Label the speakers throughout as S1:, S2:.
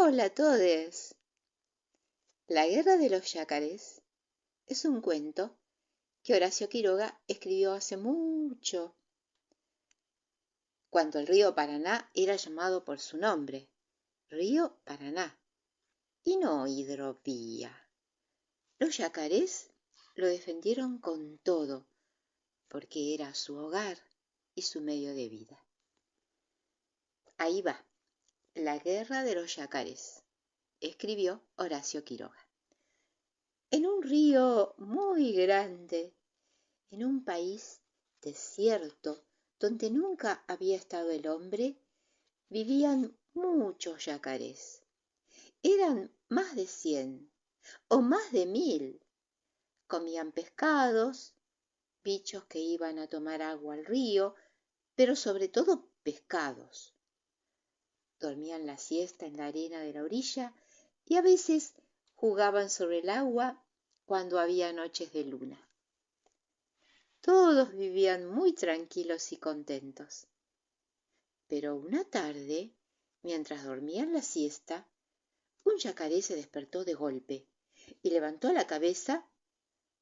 S1: Hola a todos. La guerra de los yacarés es un cuento que Horacio Quiroga escribió hace mucho, cuando el río Paraná era llamado por su nombre, Río Paraná, y no hidrovía. Los yacarés lo defendieron con todo, porque era su hogar y su medio de vida. Ahí va, La guerra de los yacarés, escribió Horacio Quiroga. En un río muy grande, en un país desierto donde nunca había estado el hombre, vivían muchos yacarés. Eran más de 100 o más de 1000. Comían pescados, bichos que iban a tomar agua al río, pero sobre todo pescados. Dormían la siesta en la arena de la orilla y a veces jugaban sobre el agua cuando había noches de luna. Todos vivían muy tranquilos y contentos. Pero una tarde, mientras dormían la siesta, un yacaré se despertó de golpe y levantó la cabeza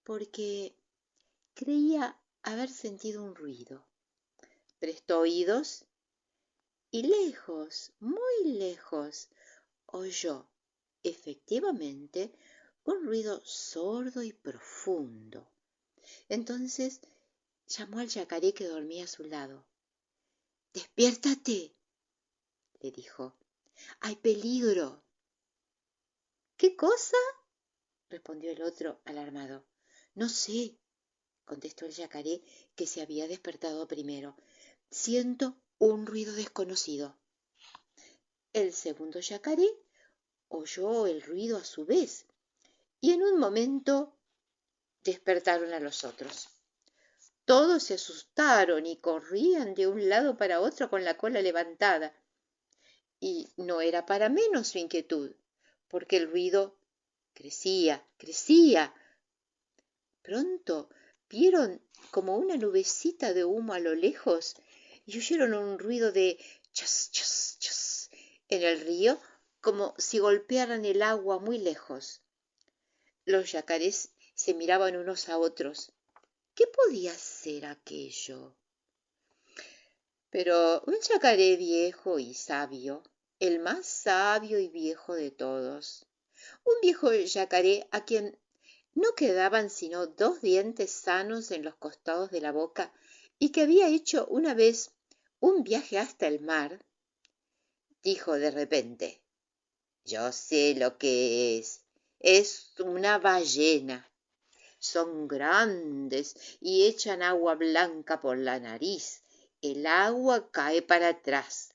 S1: porque creía haber sentido un ruido. Prestó oídos y lejos, muy lejos, oyó efectivamente un ruido sordo y profundo. Entonces llamó al yacaré que dormía a su lado. —¡Despiértate! —le dijo—. ¡Hay peligro! —¿Qué cosa? —respondió el otro alarmado. —No sé —contestó el yacaré, que se había despertado primero—. Siento un ruido desconocido. El segundo yacaré oyó el ruido a su vez y en un momento despertaron a los otros. Todos se asustaron y corrían de un lado para otro con la cola levantada. Y no era para menos su inquietud, porque el ruido crecía, crecía. Pronto vieron como una nubecita de humo a lo lejos y oyeron un ruido de chas, chas, chas en el río, como si golpearan el agua muy lejos. Los yacarés se miraban unos a otros. ¿Qué podía ser aquello? Pero un yacaré viejo y sabio, el más sabio y viejo de todos, un viejo yacaré a quien no quedaban sino 2 dientes sanos en los costados de la boca y que había hecho una vez un viaje hasta el mar, dijo de repente: «Yo sé lo que es una ballena. Son grandes y echan agua blanca por la nariz. El agua cae para atrás».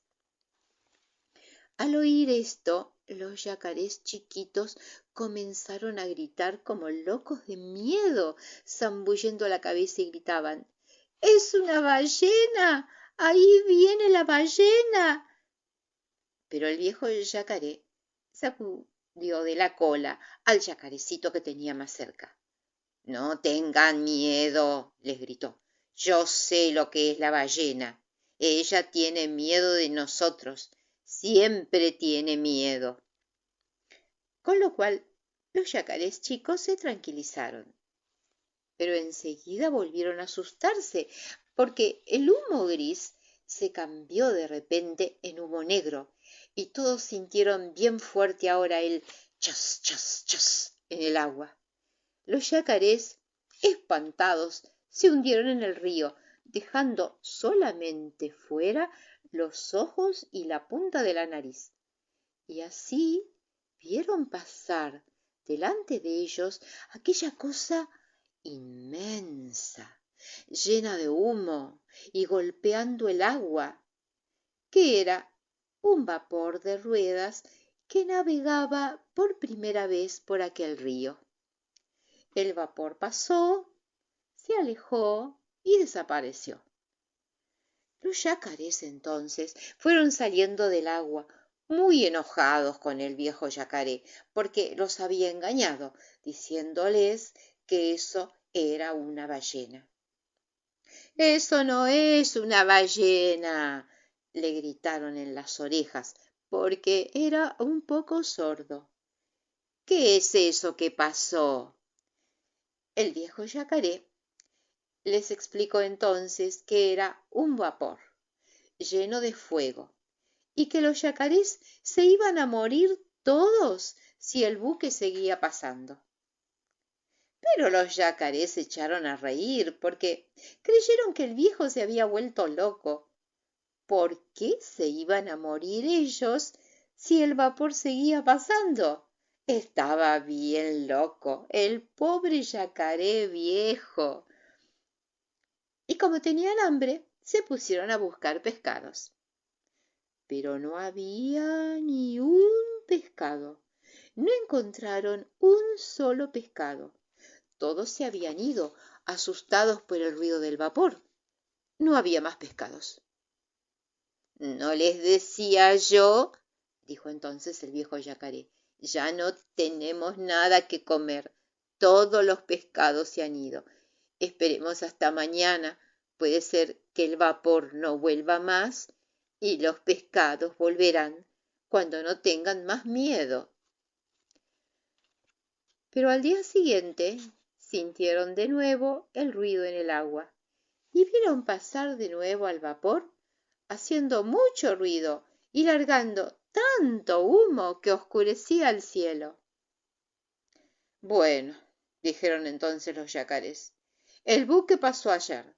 S1: Al oír esto, los yacarés chiquitos comenzaron a gritar como locos de miedo, zambullendo la cabeza y gritaban: «¡Es una ballena! ¡Ahí viene la ballena!». Pero el viejo yacaré sacudió de la cola al yacarecito que tenía más cerca. «No tengan miedo», les gritó. «Yo sé lo que es la ballena. Ella tiene miedo de nosotros. Siempre tiene miedo». Con lo cual los yacarés chicos se tranquilizaron. Pero enseguida volvieron a asustarse, porque el humo gris se cambió de repente en humo negro, y todos sintieron bien fuerte ahora el chas, chas, chas en el agua. Los yacarés, espantados, se hundieron en el río, dejando solamente fuera los ojos y la punta de la nariz. Y así vieron pasar delante de ellos aquella cosa inmensa, llena de humo y golpeando el agua, que era un vapor de ruedas que navegaba por primera vez por aquel río. El vapor pasó, se alejó y desapareció. Los yacarés entonces fueron saliendo del agua, muy enojados con el viejo yacaré, porque los había engañado, diciéndoles que eso era una ballena. «Eso no es una ballena», le gritaron en las orejas, porque era un poco sordo. ¿Qué es eso que pasó? El viejo yacaré les explicó entonces que era un vapor lleno de fuego y que los yacarés se iban a morir todos si el buque seguía pasando. Pero los yacarés se echaron a reír porque creyeron que el viejo se había vuelto loco. ¿Por qué se iban a morir ellos si el vapor seguía pasando? Estaba bien loco, el pobre yacaré viejo. Y como tenían hambre, se pusieron a buscar pescados. Pero no había ni un pescado. No encontraron un solo pescado. Todos se habían ido, asustados por el ruido del vapor. No había más pescados. ¿No les decía yo? Dijo entonces el viejo yacaré. Ya no tenemos nada que comer. Todos los pescados se han ido. Esperemos hasta mañana. Puede ser que el vapor no vuelva más y los pescados volverán cuando no tengan más miedo. Pero al día siguiente sintieron de nuevo el ruido en el agua y vieron pasar de nuevo al vapor haciendo mucho ruido y largando tanto humo que oscurecía el cielo. Bueno, dijeron entonces los yacarés, el buque pasó ayer,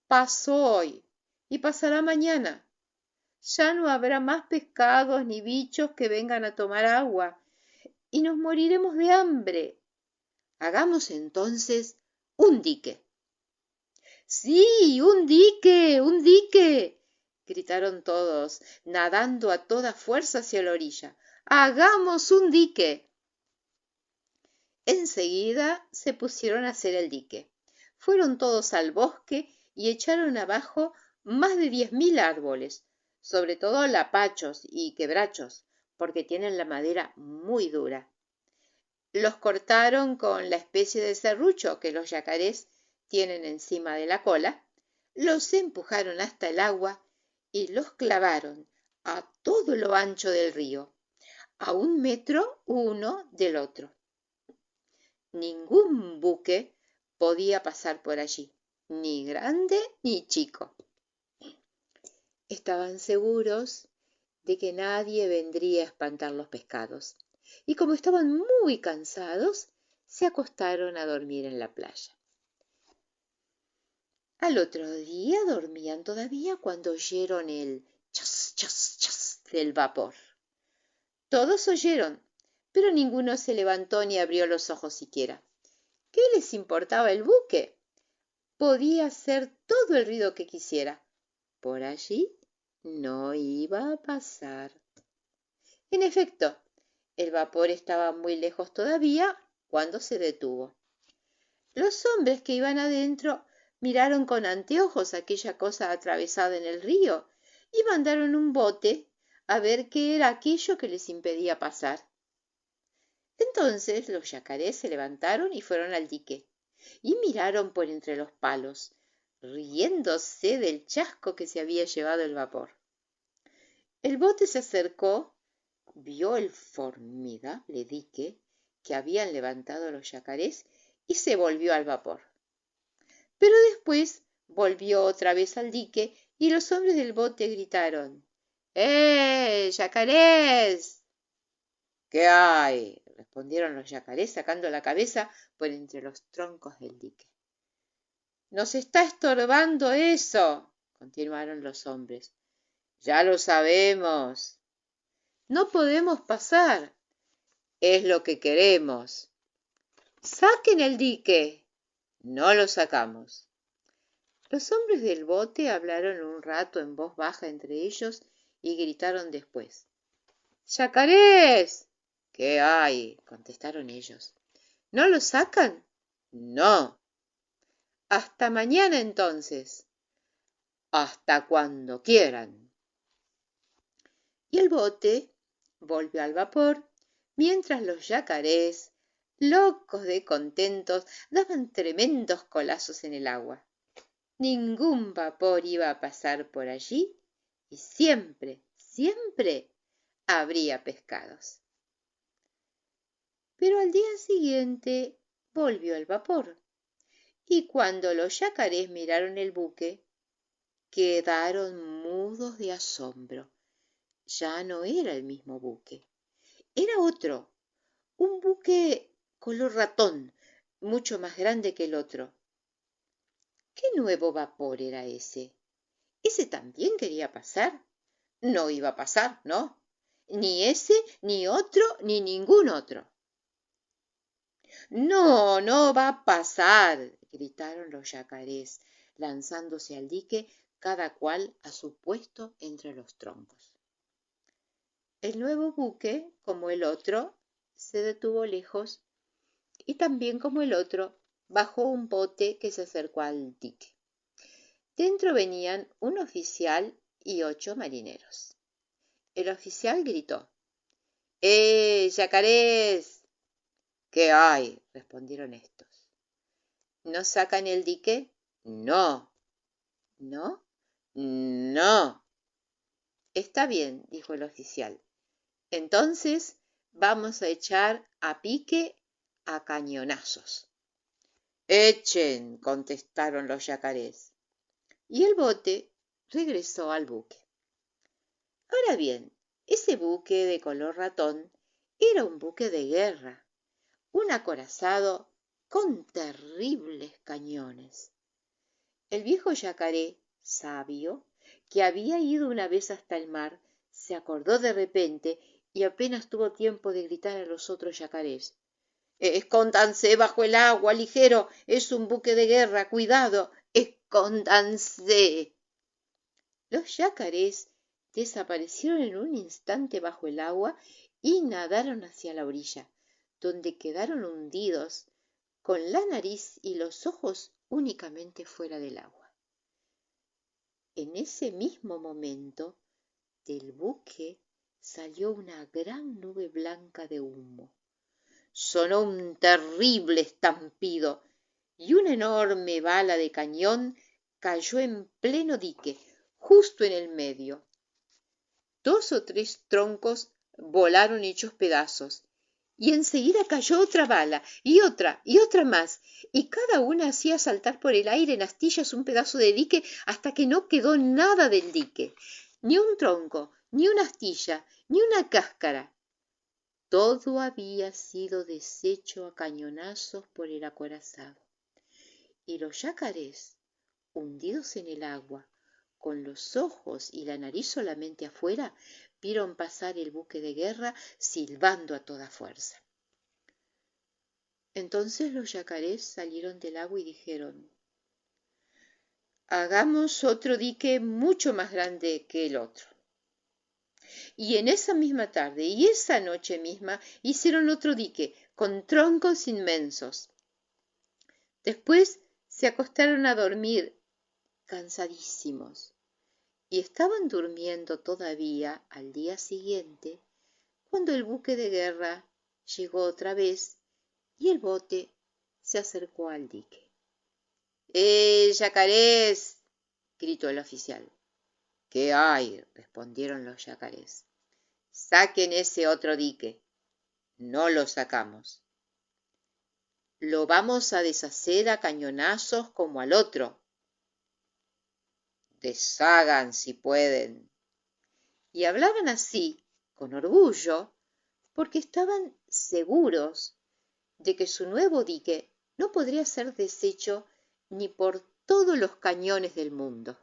S1: pasó hoy y pasará mañana. Ya no habrá más pescados ni bichos que vengan a tomar agua y nos moriremos de hambre. Hagamos entonces un dique. Sí, un dique, un dique, gritaron todos, nadando a toda fuerza hacia la orilla. ¡Hagamos un dique! Enseguida se pusieron a hacer el dique. Fueron todos al bosque y echaron abajo más de 10.000 árboles, sobre todo lapachos y quebrachos, porque tienen la madera muy dura. Los cortaron con la especie de serrucho que los yacarés tienen encima de la cola, los empujaron hasta el agua y los clavaron a todo lo ancho del río, a 1 metro uno del otro. Ningún buque podía pasar por allí, ni grande ni chico. Estaban seguros de que nadie vendría a espantar los pescados, y como estaban muy cansados, se acostaron a dormir en la playa. Al otro día dormían todavía cuando oyeron el chas, chas, chas del vapor. Todos oyeron, pero ninguno se levantó ni abrió los ojos siquiera. ¿Qué les importaba el buque? Podía hacer todo el ruido que quisiera. Por allí no iba a pasar. En efecto, el vapor estaba muy lejos todavía cuando se detuvo. Los hombres que iban adentro miraron con anteojos aquella cosa atravesada en el río y mandaron un bote a ver qué era aquello que les impedía pasar. Entonces los yacarés se levantaron y fueron al dique y miraron por entre los palos, riéndose del chasco que se había llevado el vapor. El bote se acercó, vio el formidable dique que habían levantado los yacarés y se volvió al vapor. Pero después volvió otra vez al dique y los hombres del bote gritaron: yacarés! ¿Qué hay?, respondieron los yacarés sacando la cabeza por entre los troncos del dique. Nos está estorbando eso, continuaron los hombres. Ya lo sabemos. No podemos pasar. Es lo que queremos. Saquen el dique. No lo sacamos. Los hombres del bote hablaron un rato en voz baja entre ellos y gritaron después: ¡Yacarés! ¿Qué hay?, contestaron ellos. ¿No lo sacan? No. Hasta mañana entonces. Hasta cuando quieran. Y el bote volvió al vapor, mientras los yacarés, locos de contentos, daban tremendos colazos en el agua. Ningún vapor iba a pasar por allí y siempre, siempre habría pescados. Pero al día siguiente volvió el vapor, y cuando los yacarés miraron el buque, quedaron mudos de asombro. Ya no era el mismo buque, era otro, un buque color ratón, mucho más grande que el otro. ¿Qué nuevo vapor era ese? ¿Ese también quería pasar? No iba a pasar, ¿no? Ni ese, ni otro, ni ningún otro. No, no va a pasar, gritaron los yacarés, lanzándose al dique, cada cual a su puesto entre los troncos. El nuevo buque, como el otro, se detuvo lejos y también como el otro, bajó un bote que se acercó al dique. Dentro venían un oficial y 8 marineros. El oficial gritó: yacarés! ¿Qué hay?, respondieron estos. ¿No sacan el dique? No. ¿No? No. Está bien, dijo el oficial. Entonces vamos a echar a pique a cañonazos. Echen, contestaron los yacarés. Y el bote regresó al buque. Ahora bien, ese buque de color ratón era un buque de guerra, un acorazado con terribles cañones. El viejo yacaré, sabio, que había ido una vez hasta el mar, se acordó de repente y apenas tuvo tiempo de gritar a los otros yacarés: escóndanse bajo el agua, ligero, es un buque de guerra, cuidado, escóndanse. Los yacarés desaparecieron en un instante bajo el agua y nadaron hacia la orilla, donde quedaron hundidos, con la nariz y los ojos únicamente fuera del agua. En ese mismo momento, del buque salió una gran nube blanca de humo. Sonó un terrible estampido y una enorme bala de cañón cayó en pleno dique, justo en el medio. 2 o 3 troncos volaron hechos pedazos, y enseguida cayó otra bala, y otra más, y cada una hacía saltar por el aire en astillas un pedazo de dique hasta que no quedó nada del dique, ni un tronco, ni una astilla, ni una cáscara. Todo había sido deshecho a cañonazos por el acorazado, y los yacarés, hundidos en el agua, con los ojos y la nariz solamente afuera, vieron pasar el buque de guerra silbando a toda fuerza. Entonces los yacarés salieron del agua y dijeron: hagamos otro dique mucho más grande que el otro. Y en esa misma tarde y esa noche misma hicieron otro dique con troncos inmensos. Después se acostaron a dormir cansadísimos, y estaban durmiendo todavía al día siguiente cuando el buque de guerra llegó otra vez y el bote se acercó al dique. Yacarés! Gritó el oficial. ¿Qué hay?, respondieron los yacarés. Saquen ese otro dique. No lo sacamos. Lo vamos a deshacer a cañonazos como al otro. Deshagan si pueden. Y hablaban así, con orgullo, porque estaban seguros de que su nuevo dique no podría ser deshecho ni por todos los cañones del mundo.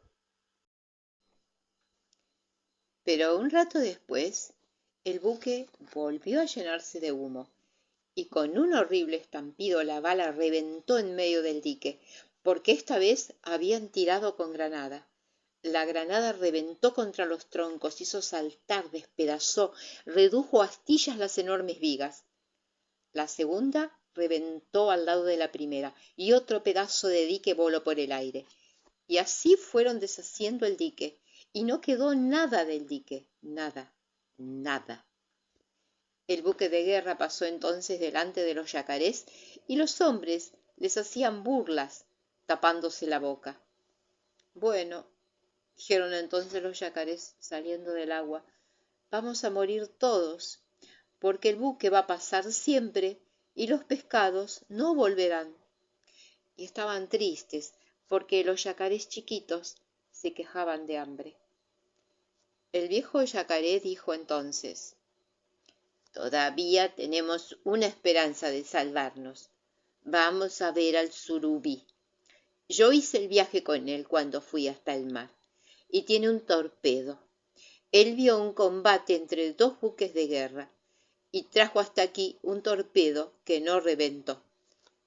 S1: Pero un rato después, el buque volvió a llenarse de humo, y con un horrible estampido la bala reventó en medio del dique, porque esta vez habían tirado con granada. La granada reventó contra los troncos, hizo saltar, despedazó, redujo a astillas las enormes vigas. La segunda reventó al lado de la primera, y otro pedazo de dique voló por el aire. Y así fueron deshaciendo el dique, y no quedó nada del dique, nada, nada. El buque de guerra pasó entonces delante de los yacarés, y los hombres les hacían burlas, tapándose la boca. Bueno, dijeron entonces los yacarés saliendo del agua, vamos a morir todos, porque el buque va a pasar siempre y los pescados no volverán. Y estaban tristes, porque los yacarés chiquitos se quejaban de hambre. El viejo yacaré dijo entonces: «Todavía tenemos una esperanza de salvarnos. Vamos a ver al surubí. Yo hice el viaje con él cuando fui hasta el mar, y tiene un torpedo. Él vio un combate entre dos buques de guerra, y trajo hasta aquí un torpedo que no reventó.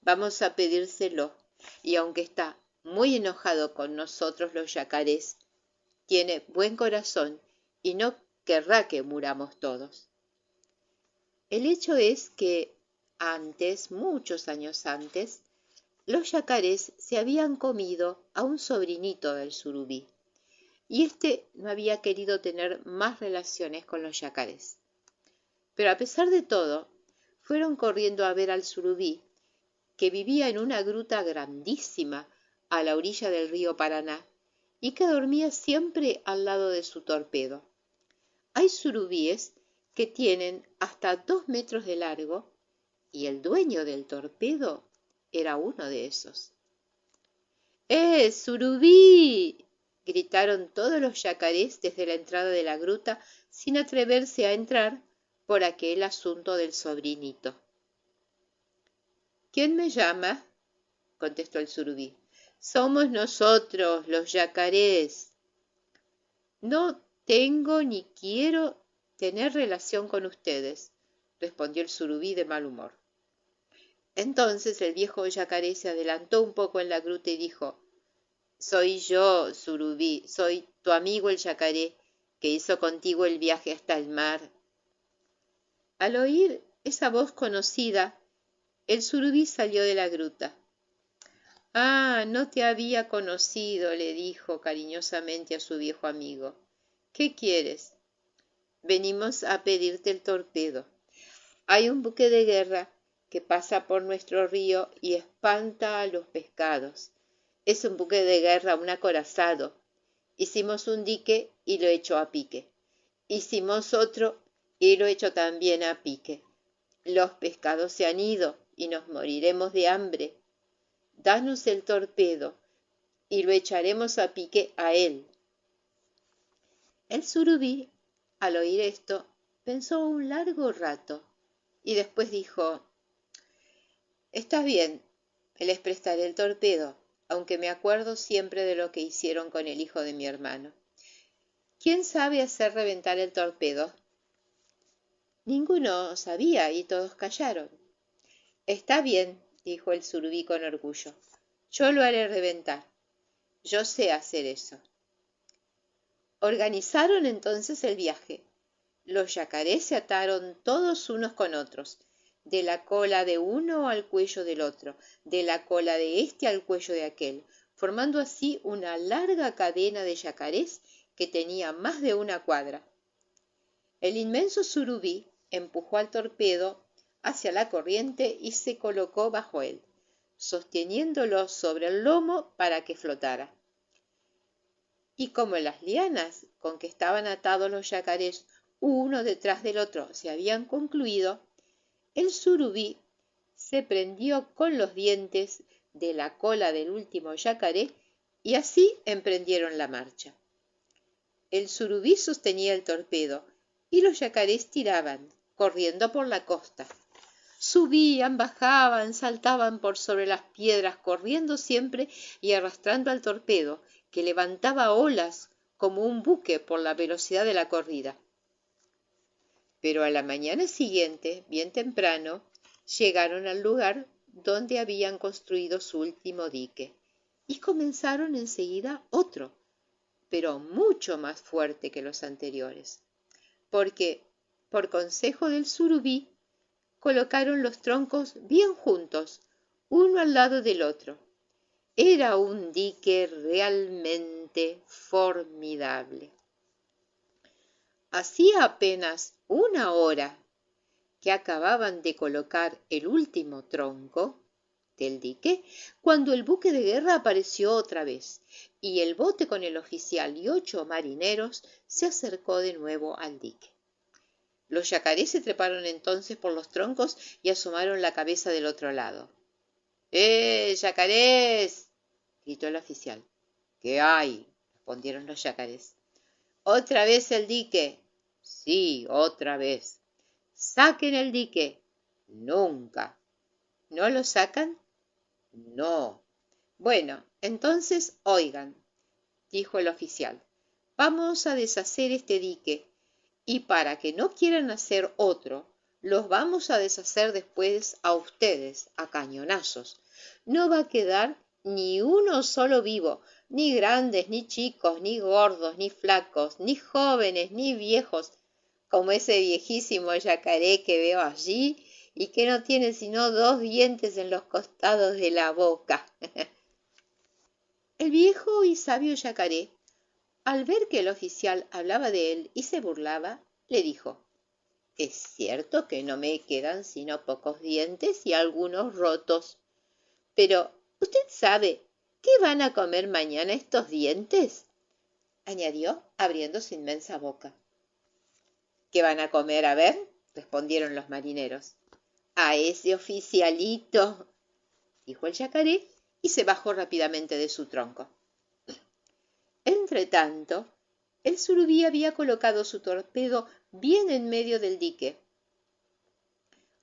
S1: Vamos a pedírselo, y aunque está muy enojado con nosotros los yacarés, tiene buen corazón y no querrá que muramos todos». El hecho es que antes, muchos años antes, los yacarés se habían comido a un sobrinito del surubí, y éste no había querido tener más relaciones con los yacarés. Pero a pesar de todo, fueron corriendo a ver al surubí, que vivía en una gruta grandísima a la orilla del río Paraná y que dormía siempre al lado de su torpedo. Hay surubíes que tienen hasta 2 metros de largo, y el dueño del torpedo era uno de esos. Surubí!, gritaron todos los yacarés desde la entrada de la gruta sin atreverse a entrar por aquel asunto del sobrinito. «¿Quién me llama?», contestó el surubí. «Somos nosotros, los yacarés». «No tengo ni quiero tener relación con ustedes», respondió el surubí de mal humor. Entonces el viejo yacaré se adelantó un poco en la gruta y dijo: «Soy yo, surubí, soy tu amigo el yacaré, que hizo contigo el viaje hasta el mar». Al oír esa voz conocida, el surubí salió de la gruta. «Ah, no te había conocido», le dijo cariñosamente a su viejo amigo. «¿Qué quieres?» «Venimos a pedirte el torpedo. Hay un buque de guerra que pasa por nuestro río y espanta a los pescados. Es un buque de guerra, un acorazado. Hicimos un dique y lo echó a pique. Hicimos otro y lo echó también a pique. Los pescados se han ido y nos moriremos de hambre. Danos el torpedo y lo echaremos a pique a él». El surubí, al oír esto, pensó un largo rato y después dijo: «Está bien, les prestaré el torpedo, aunque me acuerdo siempre de lo que hicieron con el hijo de mi hermano. ¿Quién sabe hacer reventar el torpedo?». Ninguno sabía y todos callaron. «Está bien», dijo el surubí con orgullo, «yo lo haré reventar. Yo sé hacer eso». Organizaron entonces el viaje. Los yacarés se ataron todos unos con otros, de la cola de uno al cuello del otro, de la cola de este al cuello de aquel, formando así una larga cadena de yacarés que tenía más de una cuadra. El inmenso surubí empujó al torpedo hacia la corriente y se colocó bajo él, sosteniéndolo sobre el lomo para que flotara. Y como las lianas con que estaban atados los yacarés uno detrás del otro se habían concluido, el surubí se prendió con los dientes de la cola del último yacaré y así emprendieron la marcha. El surubí sostenía el torpedo y los yacarés tiraban, corriendo por la costa. Subían, bajaban, saltaban por sobre las piedras, corriendo siempre y arrastrando al torpedo, que levantaba olas como un buque por la velocidad de la corrida. Pero a la mañana siguiente, bien temprano, llegaron al lugar donde habían construido su último dique y comenzaron enseguida otro, pero mucho más fuerte que los anteriores, porque, por consejo del surubí, colocaron los troncos bien juntos, uno al lado del otro. Era un dique realmente formidable. Hacía apenas una hora que acababan de colocar el último tronco del dique, cuando el buque de guerra apareció otra vez, y el bote con el oficial y 8 marineros se acercó de nuevo al dique. Los yacarés se treparon entonces por los troncos y asomaron la cabeza del otro lado. Yacarés! Gritó el oficial. ¿Qué hay? Respondieron los yacarés. ¿Otra vez el dique? Sí, otra vez. Saquen el dique. Nunca. ¿No lo sacan? No. Bueno, entonces oigan, dijo el oficial. Vamos a deshacer este dique y para que no quieran hacer otro, los vamos a deshacer después a ustedes, a cañonazos. No va a quedar ni uno solo vivo, ni grandes, ni chicos, ni gordos, ni flacos, ni jóvenes, ni viejos, como ese viejísimo yacaré que veo allí y que no tiene sino 2 dientes en los costados de la boca. El viejo y sabio yacaré, al ver que el oficial hablaba de él y se burlaba, le dijo: «Es cierto que no me quedan sino pocos dientes y algunos rotos, pero ¿usted sabe qué van a comer mañana estos dientes?», añadió, abriendo su inmensa boca. «¿Qué van a comer? A ver», respondieron los marineros. «A ese oficialito», dijo el yacaré y se bajó rápidamente de su tronco. Entretanto, el surubí había colocado su torpedo bien en medio del dique,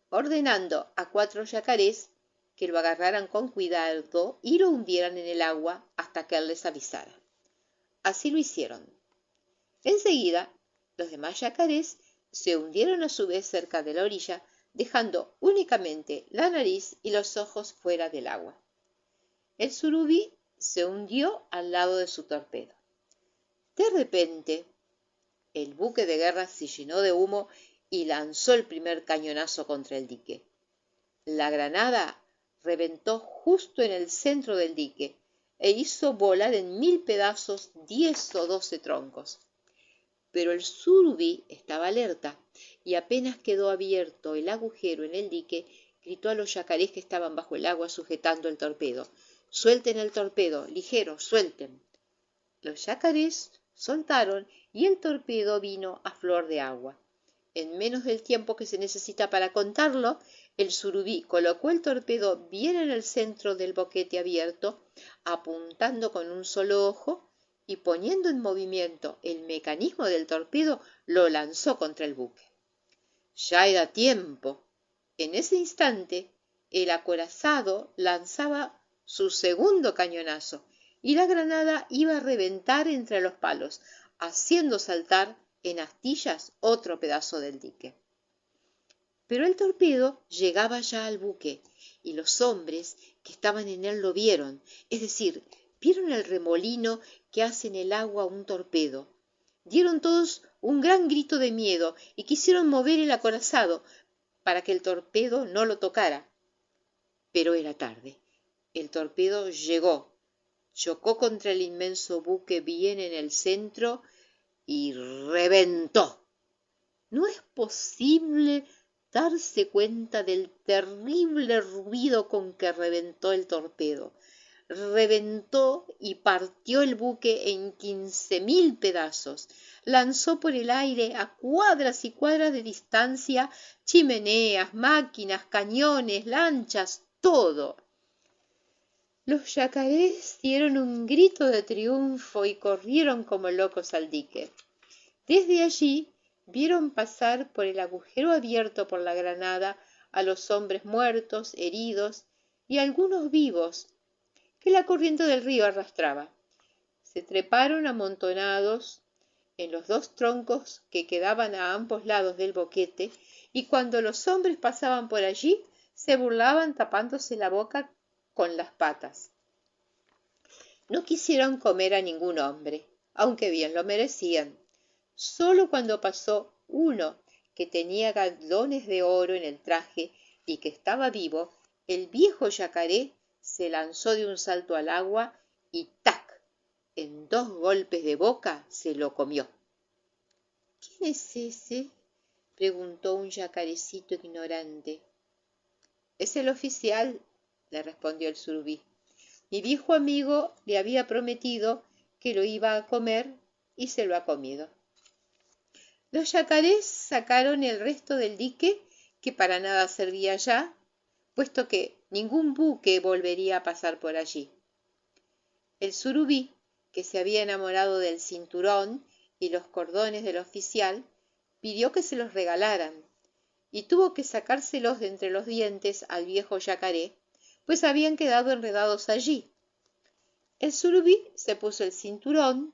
S1: ordenando a 4 yacarés que lo agarraran con cuidado y lo hundieran en el agua hasta que él les avisara. Así lo hicieron. Enseguida, los demás yacarés se hundieron a su vez cerca de la orilla, dejando únicamente la nariz y los ojos fuera del agua. El surubí se hundió al lado de su torpedo. De repente, el buque de guerra se llenó de humo y lanzó el primer cañonazo contra el dique. La granada reventó justo en el centro del dique e hizo volar en 1000 pedazos 10 o 12 troncos. Pero el surubí estaba alerta y apenas quedó abierto el agujero en el dique, gritó a los yacarés que estaban bajo el agua sujetando el torpedo: «Suelten el torpedo, ligero, suelten». Los yacarés soltaron y el torpedo vino a flor de agua. En menos del tiempo que se necesita para contarlo, el surubí colocó el torpedo bien en el centro del boquete abierto, apuntando con un solo ojo, y poniendo en movimiento el mecanismo del torpedo, lo lanzó contra el buque. Ya era tiempo. En ese instante, el acorazado lanzaba su segundo cañonazo y la granada iba a reventar entre los palos, haciendo saltar en astillas otro pedazo del dique. Pero el torpedo llegaba ya al buque y los hombres que estaban en él lo vieron, es decir, vieron el remolino que hace en el agua un torpedo. Dieron todos un gran grito de miedo y quisieron mover el acorazado para que el torpedo no lo tocara. Pero era tarde. El torpedo llegó, chocó contra el inmenso buque bien en el centro y reventó. No es posible darse cuenta del terrible ruido con que reventó el torpedo. Reventó y partió el buque en 15.000 pedazos. Lanzó por el aire a cuadras y cuadras de distancia chimeneas, máquinas, cañones, lanchas, todo. Los yacarés dieron un grito de triunfo y corrieron como locos al dique. Desde allí vieron pasar por el agujero abierto por la granada a los hombres muertos, heridos y algunos vivos que la corriente del río arrastraba. Se treparon amontonados en los 2 troncos que quedaban a ambos lados del boquete y cuando los hombres pasaban por allí se burlaban tapándose la boca con las patas. No quisieron comer a ningún hombre, aunque bien lo merecían. Solo cuando pasó uno que tenía galones de oro en el traje y que estaba vivo, el viejo yacaré se lanzó de un salto al agua y ¡tac!, en 2 golpes de boca se lo comió. ¿Quién es ese?, preguntó un yacarecito ignorante. Es el oficial, le respondió el surubí. Mi viejo amigo le había prometido que lo iba a comer y se lo ha comido. Los yacarés sacaron el resto del dique, que para nada servía ya, puesto que ningún buque volvería a pasar por allí. El surubí, que se había enamorado del cinturón y los cordones del oficial, pidió que se los regalaran, y tuvo que sacárselos de entre los dientes al viejo yacaré, pues habían quedado enredados allí. El surubí se puso el cinturón,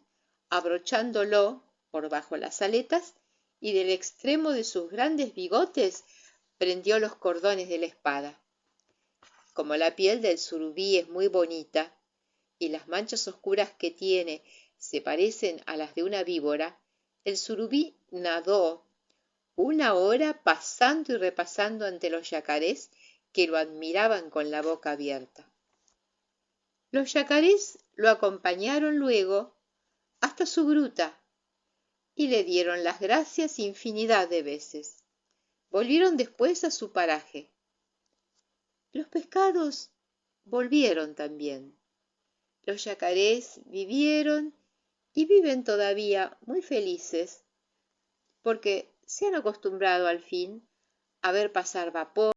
S1: abrochándolo por bajo las aletas, y del extremo de sus grandes bigotes prendió los cordones de la espada. Como la piel del surubí es muy bonita y las manchas oscuras que tiene se parecen a las de una víbora, el surubí nadó 1 hora pasando y repasando ante los yacarés, que lo admiraban con la boca abierta. Los yacarés lo acompañaron luego hasta su gruta y le dieron las gracias infinidad de veces. Volvieron después a su paraje. Los pescados volvieron también. Los yacarés vivieron y viven todavía muy felices porque se han acostumbrado al fin a ver pasar vapor